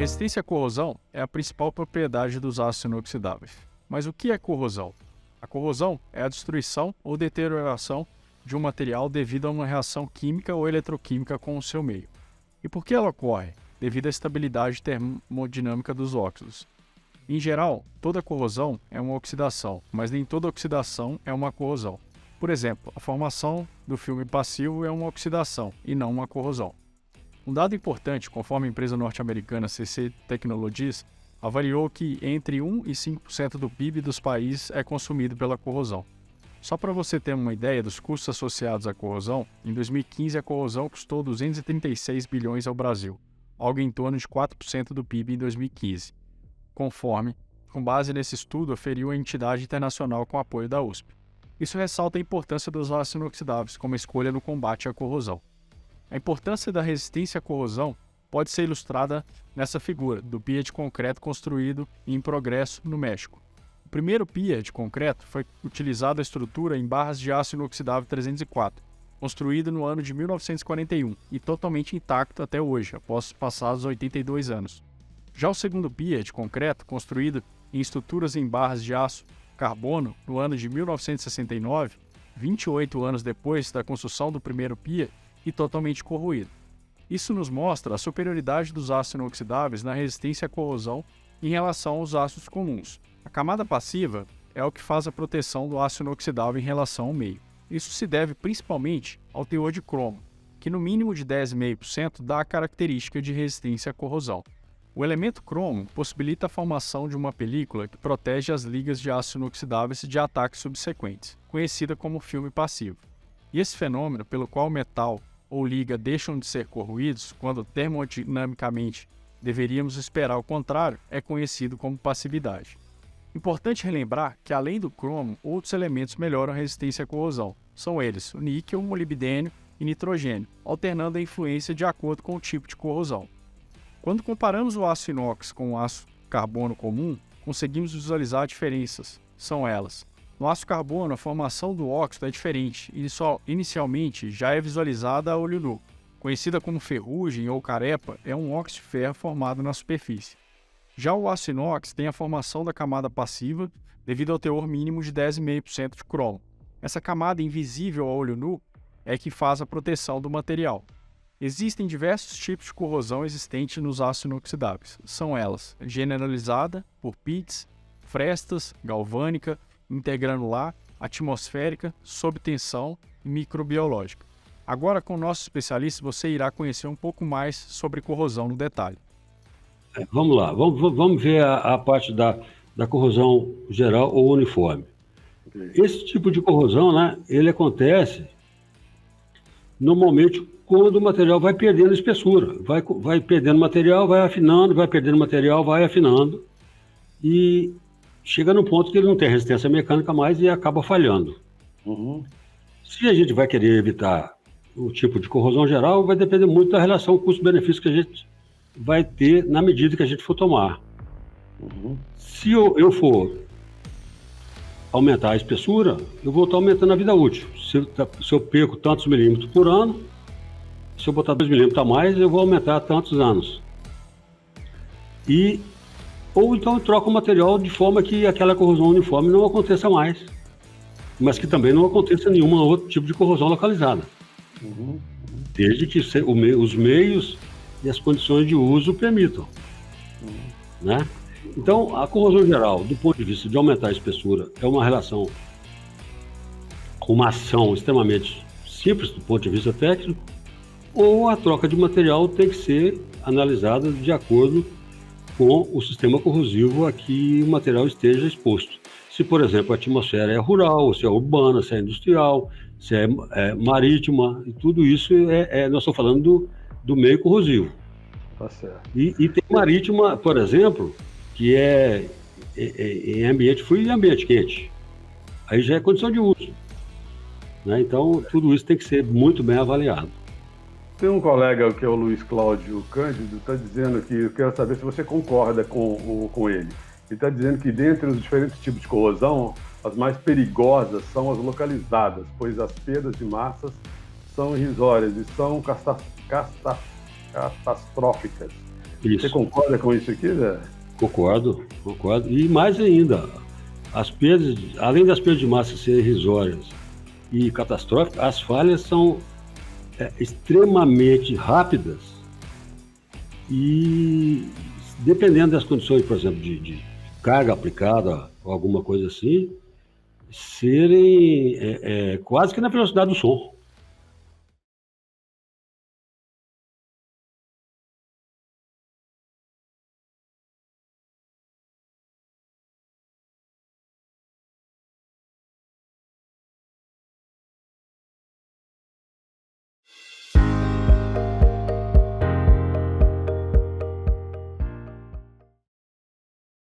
Resistência à corrosão é a principal propriedade dos aços inoxidáveis. Mas o que é corrosão? A corrosão é a destruição ou deterioração de um material devido a uma reação química ou eletroquímica com o seu meio. E por que ela ocorre? Devido à estabilidade termodinâmica dos óxidos. Em geral, toda corrosão é uma oxidação, mas nem toda oxidação é uma corrosão. Por exemplo, a formação do filme passivo é uma oxidação e não uma corrosão. Um dado importante, conforme a empresa norte-americana CC Technologies, avaliou que entre 1 e 5% do PIB dos países é consumido pela corrosão. Só para você ter uma ideia dos custos associados à corrosão, em 2015 a corrosão custou 236 bilhões ao Brasil, algo em torno de 4% do PIB em 2015, com base nesse estudo, aferiu a entidade internacional com apoio da USP. Isso ressalta a importância dos aços inoxidáveis como escolha no combate à corrosão. A importância da resistência à corrosão pode ser ilustrada nessa figura do pia de concreto construído em progresso no México. O primeiro pia de concreto foi utilizado a estrutura em barras de aço inoxidável 304, construído no ano de 1941 e totalmente intacto até hoje, após passados 82 anos. Já o segundo pia de concreto, construído em estruturas em barras de aço carbono no ano de 1969, 28 anos depois da construção do primeiro pia, e totalmente corroído. Isso nos mostra a superioridade dos aços inoxidáveis na resistência à corrosão em relação aos aços comuns. A camada passiva é o que faz a proteção do aço inoxidável em relação ao meio. Isso se deve principalmente ao teor de cromo, que no mínimo de 10,5% dá a característica de resistência à corrosão. O elemento cromo possibilita a formação de uma película que protege as ligas de aço inoxidáveis de ataques subsequentes, conhecida como filme passivo. E esse fenômeno, pelo qual o metal ou liga deixam de ser corroídos, quando termodinamicamente deveríamos esperar o contrário, é conhecido como passividade. Importante relembrar que, além do cromo, outros elementos melhoram a resistência à corrosão. São eles o níquel, molibdênio e nitrogênio, alternando a influência de acordo com o tipo de corrosão. Quando comparamos o aço inox com o aço carbono comum, conseguimos visualizar diferenças. São elas: no aço carbono, a formação do óxido é diferente e inicialmente já é visualizada a olho nu. Conhecida como ferrugem ou carepa, é um óxido de ferro formado na superfície. Já o aço inox tem a formação da camada passiva devido ao teor mínimo de 10,5% de cromo. Essa camada invisível a olho nu é que faz a proteção do material. Existem diversos tipos de corrosão existentes nos aços inoxidáveis. São elas: generalizada, por pits, frestas, galvânica, intergranular, atmosférica, sob tensão e microbiológica. Agora, com o nosso especialista, você irá conhecer um pouco mais sobre corrosão no detalhe. Vamos lá, vamos ver a parte da corrosão geral ou uniforme. Esse tipo de corrosão, né, ele acontece normalmente quando o material vai perdendo espessura, vai perdendo material, vai afinando, vai perdendo material, vai afinando, e chega no ponto que ele não tem resistência mecânica mais e acaba falhando. Uhum. Se a gente vai querer evitar o tipo de corrosão geral, vai depender muito da relação custo-benefício que a gente vai ter na medida que a gente for tomar. Uhum. Se eu for aumentar a espessura, eu vou estar aumentando a vida útil. Se eu perco tantos milímetros por ano, se eu botar 2 milímetros a mais, eu vou aumentar tantos anos. Ou então eu troco o material de forma que aquela corrosão uniforme não aconteça mais, mas que também não aconteça nenhum outro tipo de corrosão localizada. Uhum. Desde que os meios e as condições de uso permitam. Né? Então, a corrosão geral, do ponto de vista de aumentar a espessura, é uma relação, uma ação extremamente simples do ponto de vista técnico, ou a troca de material tem que ser analisada de acordo com o sistema corrosivo a que o material esteja exposto. Se, por exemplo, a atmosfera é rural, se é urbana, se é industrial, se é marítima, e tudo isso nós estamos falando do meio corrosivo. Tá certo. E tem marítima, por exemplo, que é em ambiente frio e ambiente quente. Aí já é condição de uso. Né? Então, tudo isso tem que ser muito bem avaliado. Tem um colega que é o Luiz Cláudio Cândido, está dizendo que eu quero saber se você concorda com ele. Ele está dizendo que dentre os diferentes tipos de corrosão, as mais perigosas são as localizadas, pois as perdas de massas são irrisórias e são catastróficas. Você Isso, concorda com isso aqui, Zé? concordo. E mais ainda, as perdas, além das perdas de massa serem irrisórias e catastróficas, as falhas são extremamente rápidas e, dependendo das condições, por exemplo, de carga aplicada ou alguma coisa assim, serem quase que na velocidade do som.